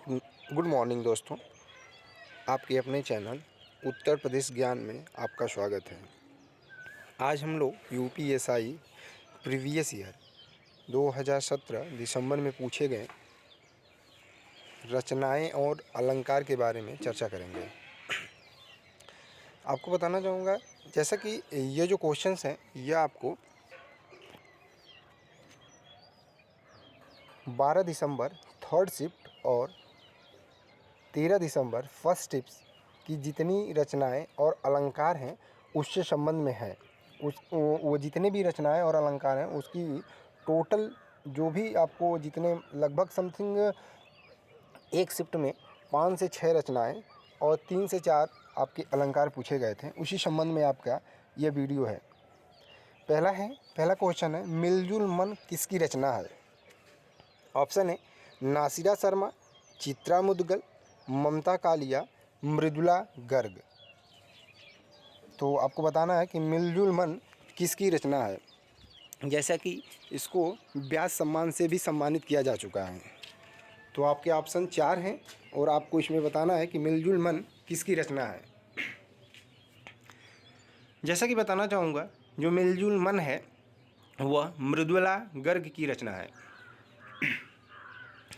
Good morning दोस्तों। आपके अपने चैनल उत्तर प्रदेश ज्ञान में आपका स्वागत है। आज हम लोग यूपीएसआई प्रीवियस ईयर 2017 दिसंबर में पूछे गए रचनाएं और अलंकार के बारे में चर्चा करेंगे। आपको बताना चाहूँगा जैसा कि ये जो क्वेश्चंस हैं ये आपको 12 दिसंबर थर्ड शिफ्ट और 13 दिसंबर फर्स्ट टिप्स की जितनी रचनाएं और अलंकार हैं उससे संबंध में है। वो जितने भी रचनाएं और अलंकार हैं उसकी टोटल जो भी आपको जितने लगभग समथिंग एक शिफ्ट में 5 से 6 रचनाएं और 3 से 4 आपके अलंकार पूछे गए थे, उसी संबंध में आपका यह वीडियो है। पहला क्वेश्चन है, मिलजुल मन किसकी रचना है? ऑप्शन है नासिरा शर्मा, चित्रा मुदगल, ममता कालिया, मृदुला गर्ग। तो आपको बताना है कि मिलजुल मन किसकी रचना है। जैसा कि इसको व्यास सम्मान से भी सम्मानित किया जा चुका है। तो आपके ऑप्शन 4 हैं और आपको इसमें बताना है कि मिलजुल मन किसकी रचना है। जैसा कि बताना चाहूँगा जो मिलजुल मन है वह मृदुला गर्ग की रचना है।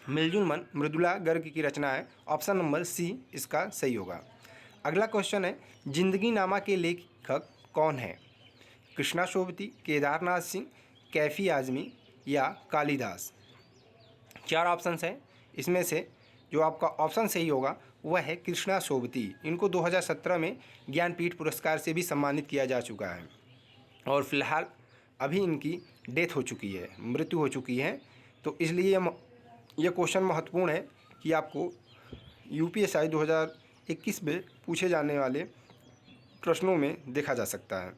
मिलजुल मन मृदुला गर्ग की रचना है। ऑप्शन नंबर सी इसका सही होगा। अगला क्वेश्चन है, जिंदगी नामा के लेखक कौन है? कृष्णा सोबती, केदारनाथ सिंह, कैफी आजमी या कालिदास। 4 ऑप्शंस हैं, इसमें से जो आपका ऑप्शन सही होगा वह है कृष्णा सोबती। इनको 2017 में ज्ञानपीठ पुरस्कार से भी सम्मानित किया जा चुका है और फिलहाल अभी इनकी डेथ हो चुकी है, मृत्यु हो चुकी है। तो इसलिए यह क्वेश्चन महत्वपूर्ण है कि आपको यूपीएसआई 2021 में पूछे जाने वाले प्रश्नों में देखा जा सकता है।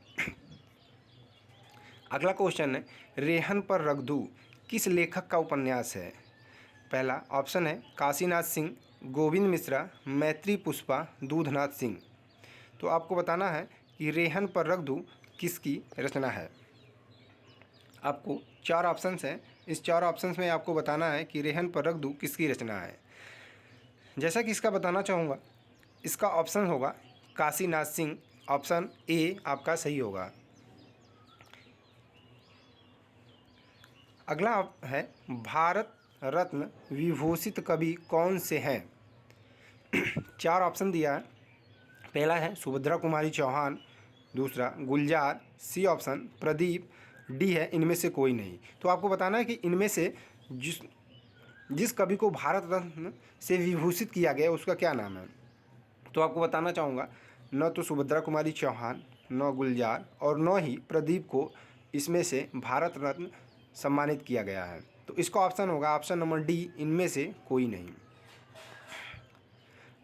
अगला क्वेश्चन है, रेहन पर रघदू किस लेखक का उपन्यास है? पहला ऑप्शन है काशीनाथ सिंह, गोविंद मिश्रा, मैत्री पुष्पा, दूधनाथ सिंह। तो आपको बताना है कि रेहन पर रघदू किसकी रचना है। आपको 4 ऑप्शंस हैं, इस 4 ऑप्शंस में आपको बताना है कि रेहन पर रघदू किसकी रचना है। जैसा कि इसका बताना चाहूँगा, इसका ऑप्शन होगा काशीनाथ सिंह। ऑप्शन ए आपका सही होगा। अगला है, भारत रत्न विभूषित कवि कौन से हैं? 4 ऑप्शन दिया है। पहला है सुभद्रा कुमारी चौहान, दूसरा गुलजार, सी ऑप्शन प्रदीप, डी है इनमें से कोई नहीं। तो आपको बताना है कि इनमें से जिस कवि को भारत रत्न से विभूषित किया गया उसका क्या नाम है। तो आपको बताना चाहूँगा, न तो सुभद्रा कुमारी चौहान, न गुलजार और न ही प्रदीप को इसमें से भारत रत्न सम्मानित किया गया है। तो इसका ऑप्शन होगा ऑप्शन नंबर डी, इनमें से कोई नहीं।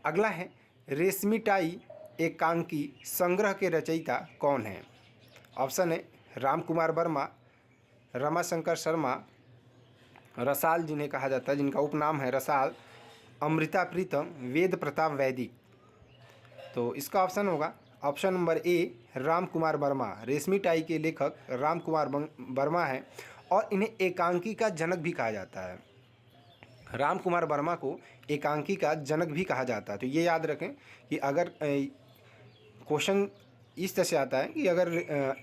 अगला है, रेशमिताई एकांकी संग्रह के रचयिता कौन है? ऑप्शन है राम कुमार वर्मा, रमाशंकर शर्मा, रसाल जिन्हें कहा जाता है, जिनका उपनाम है रसाल, अमृता प्रीतम, वेद प्रताप वैदिक। तो इसका ऑप्शन होगा option number A Ram Kumar Verma. Reshmi Tai के लेखक राम कुमार वर्मा हैं और इन्हें एकांकी का जनक भी कहा जाता है। राम कुमार वर्मा को एकांकी का जनक भी कहा जाता है। तो ये याद रखें कि अगर क्वेश्चन इस तरह से आता है कि अगर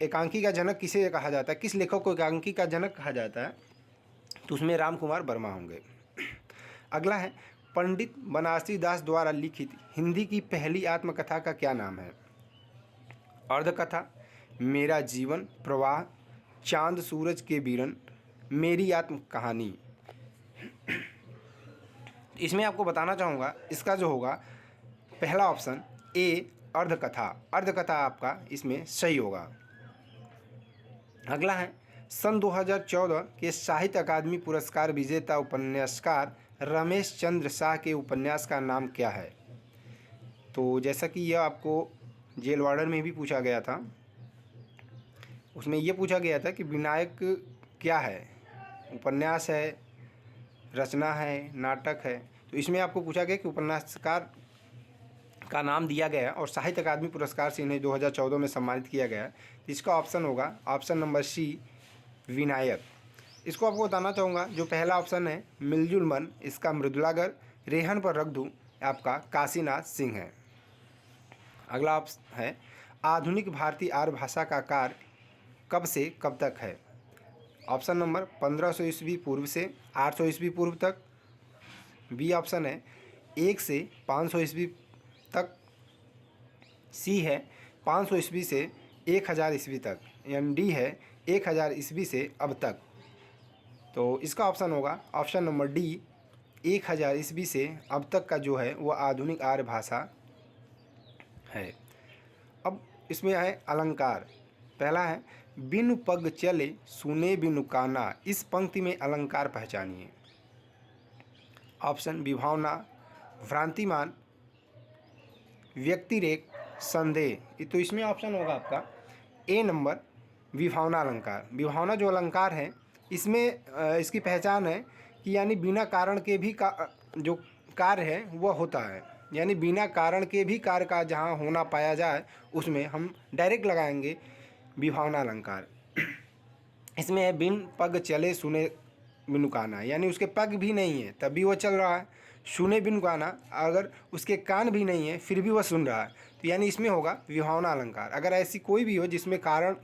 एकांकी का जनक किसे कहा जाता है, किस लेखक को एकांकी का जनक कहा जाता है, तो उसमें राम कुमार वर्मा होंगे। अगला है, पंडित बनारसी दास द्वारा लिखित हिंदी की पहली आत्मकथा का क्या नाम है? अर्धकथा, मेरा जीवन प्रवाह, चांद सूरज के बीरन, मेरी आत्म कहानी। इसमें आपको बताना चाहूँगा, इसका जो होगा पहला ऑप्शन ए अर्धकथा। अर्धकथा आपका इसमें सही होगा। अगला है, सन 2014 के साहित्य अकादमी पुरस्कार विजेता उपन्यासकार रमेश चंद्र शाह के उपन्यास का नाम क्या है? तो जैसा कि यह आपको जेल वार्डन में भी पूछा गया था, उसमें यह पूछा गया था कि विनायक क्या है, उपन्यास है, रचना है, नाटक है। तो इसमें आपको पूछा गया कि उपन्यासकार का नाम दिया गया और साहित्य अकादमी पुरस्कार से इन्हें 2014 में सम्मानित किया गया। तो इसका ऑप्शन होगा ऑप्शन नंबर सी विनायक। इसको आपको बताना चाहूँगा, जो पहला ऑप्शन है मिलजुल मन, इसका मृदुला गर्ग, रेहन पर रख दूं आपका काशीनाथ सिंह है। अगला ऑप्शन है आधुनिक भारतीय आर्य भाषा का कार्य कब से कब तक है। ऑप्शन नंबर 1500 ईस्वी पूर्व से 800 ईस्वी पूर्व तक। बी ऑप्शन है 1 से 500 ईस्वी तक। सी है 500 ईस्वी से 1000 ईस्वी तक। यानी डी है 1000 ईस्वी से अब तक। तो इसका ऑप्शन होगा ऑप्शन नंबर डी, 1000 ईस्वी से अब तक का जो है वह आधुनिक आर्य भाषा है। अब इसमें है अलंकार। पहला है बिनु पग चले सुने बिनु काना, इस पंक्ति में अलंकार पहचानिए। ऑप्शन विभावना, भ्रांतिमान, व्यक्तिरेक, संदेह। तो इसमें ऑप्शन होगा आपका ए नंबर विभावना अलंकार। विभावना जो अलंकार है इसमें इसकी पहचान है कि यानी बिना कारण के भी जो कार्य है वह होता है। यानी बिना कारण के भी कार्य का जहाँ होना पाया जाए उसमें हम डायरेक्ट लगाएंगे विभावना अलंकार। इसमें है बिन पग चले सुने बिनु काना, यानी उसके पग भी नहीं है तब भी वह चल रहा है। सुने बिनु काना, अगर उसके कान भी नहीं है फिर भी वह सुन रहा है, तो यानी इसमें होगा विभावना अलंकार। अगर ऐसी कोई भी हो जिसमें कारण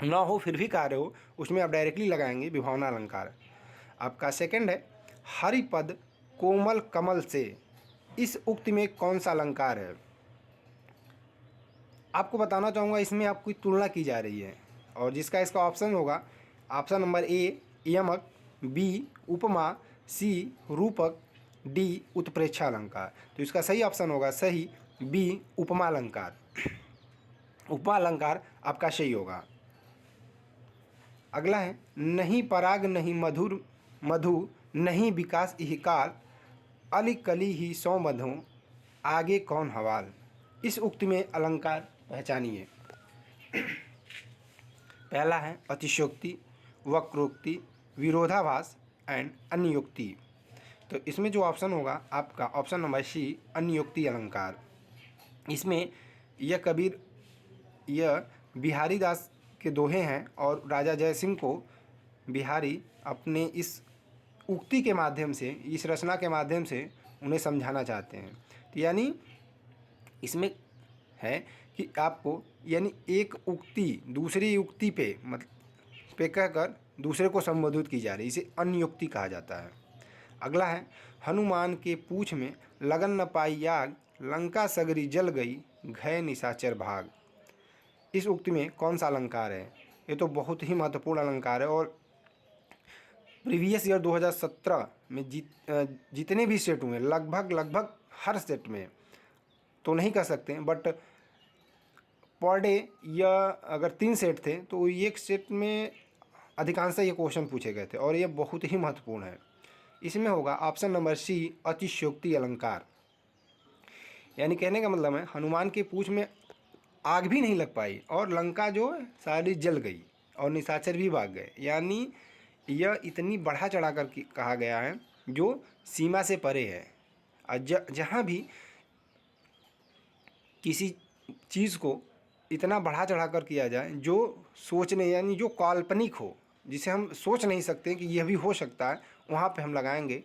ना हो फिर भी कार्य हो, उसमें आप डायरेक्टली लगाएंगे विभावना अलंकार। आपका सेकंड है हरिपद कोमल कमल से, इस उक्ति में कौन सा अलंकार है। आपको बताना चाहूँगा इसमें आपकी तुलना की जा रही है और जिसका इसका ऑप्शन होगा ऑप्शन नंबर ए यमक, बी उपमा, सी रूपक, डी उत्प्रेक्षा अलंकार। तो इसका सही ऑप्शन होगा सही बी उपमा अलंकार। उपमा अलंकार आपका सही होगा। अगला है नहीं पराग नहीं मधुर मधु, नहीं विकास इहि काल, अली कली ही सौ मधु, आगे कौन हवाल, इस उक्ति में अलंकार पहचानिए। पहला है अतिशयोक्ति, वक्रोक्ति, विरोधाभास एंड अन्योक्ति। तो इसमें जो ऑप्शन होगा आपका ऑप्शन नंबर सी अन्योक्ति अलंकार। इसमें यह बिहारी दास के दोहे हैं और राजा जय सिंह को बिहारी अपने इस उक्ति के माध्यम से, इस रचना के माध्यम से उन्हें समझाना चाहते हैं। तो यानी इसमें है कि आपको यानी एक उक्ति दूसरी उक्ति पे कहकर दूसरे को संबोधित की जा रही है, इसे अन्योक्ति कहा जाता है। अगला है हनुमान के पूछ में लगन न पाई आग, लंका सगरी जल गई, घय निशाचर भाग, इस उक्ति में कौन सा अलंकार है। ये तो बहुत ही महत्वपूर्ण अलंकार है और प्रीवियस ईयर 2017 में जितने भी सेट हुए लगभग हर सेट में तो नहीं कह सकते हैं, बट पर डे या अगर 3 सेट थे तो एक सेट में अधिकांशतः ये क्वेश्चन पूछे गए थे और ये बहुत ही महत्वपूर्ण है। इसमें होगा ऑप्शन नंबर सी अतिशयोक्ति अलंकार। यानी कहने का मतलब है हनुमान के पूछ में आग भी नहीं लग पाई और लंका जो सारी जल गई और निशाचर भी भाग गए। यानी यह इतनी बढ़ा चढ़ा कर कहा गया है जो सीमा से परे है। जहाँ भी किसी चीज़ को इतना बढ़ा चढ़ा कर किया जाए जो सोचने यानी जो काल्पनिक हो, जिसे हम सोच नहीं सकते कि यह भी हो सकता है, वहाँ पे हम लगाएंगे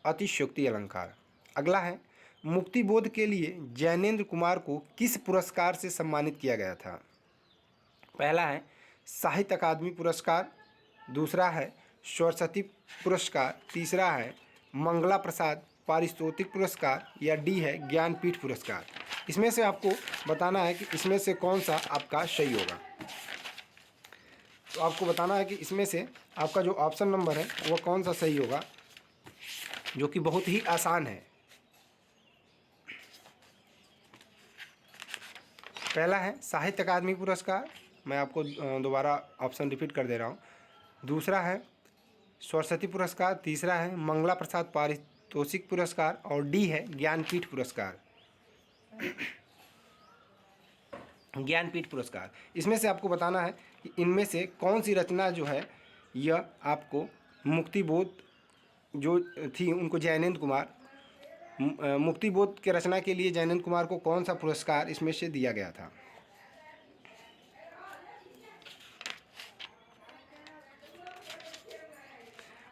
अतिशयोक्ति अलंकार। अगला है मुक्तिबोध के लिए जैनेन्द्र कुमार को किस पुरस्कार से सम्मानित किया गया था। पहला है साहित्य अकादमी पुरस्कार, दूसरा है सरस्वती पुरस्कार, तीसरा है मंगला प्रसाद पारितोषिक पुरस्कार या डी है ज्ञानपीठ पुरस्कार। इसमें से आपको बताना है कि इसमें से कौन सा आपका सही होगा। तो आपको बताना है कि इसमें से आपका जो ऑप्शन नंबर है वो कौन सा सही होगा, जो कि बहुत ही आसान है। पहला है साहित्य अकादमी पुरस्कार, मैं आपको दोबारा ऑप्शन रिपीट कर दे रहा हूँ। दूसरा है सरस्वती पुरस्कार, तीसरा है मंगला प्रसाद पारितोषिक पुरस्कार और डी है ज्ञानपीठ पुरस्कार। ज्ञानपीठ पुरस्कार। इसमें से आपको बताना है कि इनमें से कौन सी रचना जो है यह आपको मुक्तिबोध जो थी उनको जैनेन्द्र कुमार मुक्तिबोध के रचना के लिए जैनेन्द्र कुमार को कौन सा पुरस्कार इसमें से दिया गया था।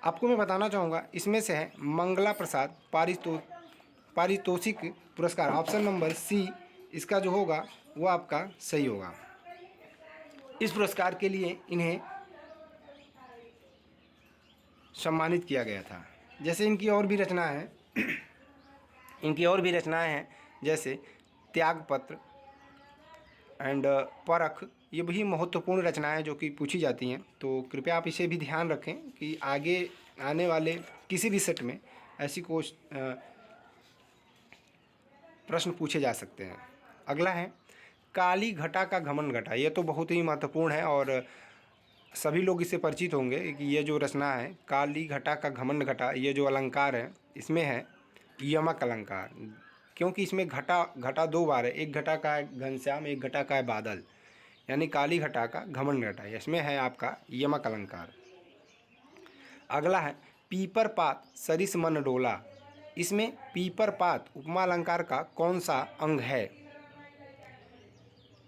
आपको मैं बताना चाहूँगा इसमें से है मंगला प्रसाद पारितोषिक पुरस्कार। ऑप्शन नंबर सी इसका जो होगा वो आपका सही होगा। इस पुरस्कार के लिए इन्हें सम्मानित किया गया था। जैसे इनकी और भी रचनाएं हैं जैसे त्यागपत्र एंड परख, ये भी महत्वपूर्ण रचनाएं जो कि पूछी जाती हैं। तो कृपया आप इसे भी ध्यान रखें कि आगे आने वाले किसी भी सेट में ऐसी प्रश्न पूछे जा सकते हैं। अगला है काली घटा का घमंड घटा। ये तो बहुत ही महत्वपूर्ण है और सभी लोग इससे परिचित होंगे कि ये जो रचना है काली घटा का घमंड घटा, ये जो अलंकार है इसमें है यमक अलंकार। क्योंकि इसमें घटा दो बार है, एक घटा का है घनश्याम, एक घटा का है बादल, यानी काली घटा का घमंड घटा, इसमें है आपका यमक अलंकार। अगला है पीपर पात सरिस मन डोला। इसमें पीपर पात उपमा अलंकार का कौन सा अंग है?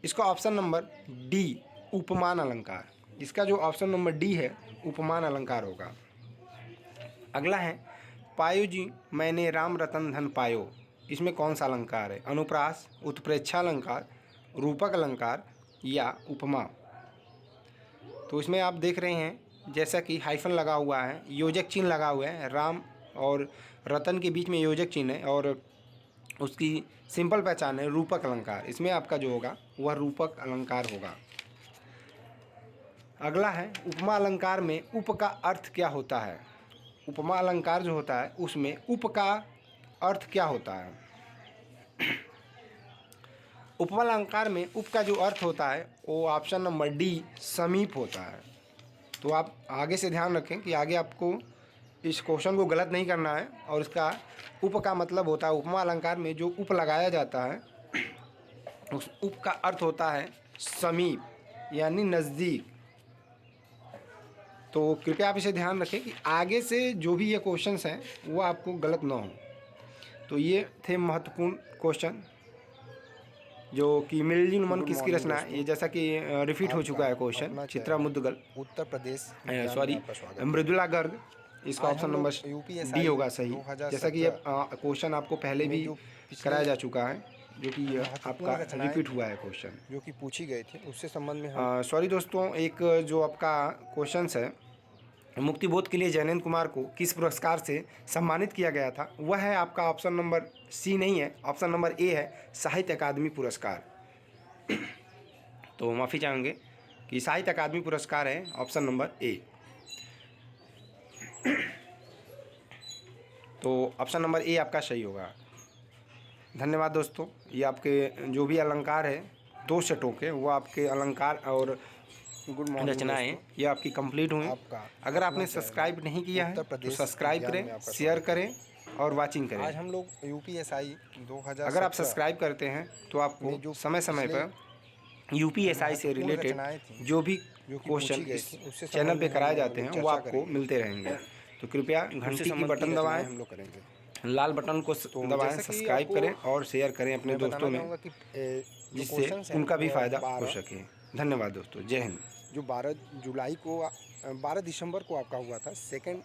इसका ऑप्शन नंबर डी उपमान अलंकार। इसका जो ऑप्शन नंबर डी है उपमान अलंकार होगा। अगला है पायो जी मैंने राम रतन धन पायो। इसमें कौन सा अलंकार है? अनुप्रास, उत्प्रेक्षा अलंकार, रूपक अलंकार या उपमा। तो इसमें आप देख रहे हैं जैसा कि हाइफन लगा हुआ है, योजक चिन्ह लगा हुआ है, राम और रतन के बीच में योजक चिन्ह है और उसकी सिंपल पहचान है रूपक अलंकार। इसमें आपका जो होगा वह रूपक अलंकार होगा। अगला है उपमा अलंकार में उप का अर्थ क्या होता है? उपमा अलंकार जो होता है उसमें उप का अर्थ क्या होता है? उपमा अलंकार में उप का जो अर्थ होता है वो ऑप्शन नंबर डी समीप होता है। तो आप आगे से ध्यान रखें कि आगे आपको इस क्वेश्चन को गलत नहीं करना है। और इसका उप का मतलब होता है उपमा अलंकार में जो उप लगाया जाता है उस उप का अर्थ होता है समीप यानी नज़दीक। तो कृपया आप इसे ध्यान रखें कि आगे से जो भी ये क्वेश्चंस हैं वो आपको गलत ना हो। तो ये थे महत्वपूर्ण क्वेश्चन जो कि मिलिंद मन किसकी रचना है। ये जैसा कि रिपीट हो चुका है क्वेश्चन, चित्रा मुद्गल उत्तर प्रदेश मृदुला गर्ग। इसका ऑप्शन नंबर डी होगा सही। जैसा कि ये क्वेश्चन आपको पहले भी कराया जा चुका है जो कि आपका रिपीट हुआ है क्वेश्चन जो कि पूछी गई थी उससे संबंध में सॉरी दोस्तों, एक जो आपका क्वेश्चन है मुक्तिबोध के लिए जयनंद कुमार को किस पुरस्कार से सम्मानित किया गया था, वह है आपका ऑप्शन नंबर सी नहीं है, ऑप्शन नंबर ए है साहित्य अकादमी पुरस्कार। तो माफ़ी चाहेंगे कि साहित्य अकादमी पुरस्कार है ऑप्शन नंबर ए। तो ऑप्शन नंबर ए आपका सही होगा। धन्यवाद दोस्तों। ये आपके जो भी अलंकार है 2 सेटों के वो आपके अलंकार और गुड मॉर्निंग रचनाएं ये आपकी कंप्लीट हुई। अगर आपने सब्सक्राइब नहीं किया है तो सब्सक्राइब करें, शेयर करें और वाचिंग करें। आज हम लोग यूपीएसआई 2017 अगर आप सब्सक्राइब करते हैं तो आपको समय समय पर यूपीएसआई से रिलेटेड जो भी क्वेश्चन इस चैनल पे कराए जाते हैं वो आपको मिलते रहेंगे। तो कृपया घंटी की बटन दबाएं, हम लोग करेंगे, लाल बटन को दबाएं, सब्सक्राइब करें और शेयर करें अपने दोस्तों में जिससे उनका भी फ़ायदा हो सके। धन्यवाद दोस्तों, जय हिंद। जो 12 दिसंबर को आपका हुआ था सेकंड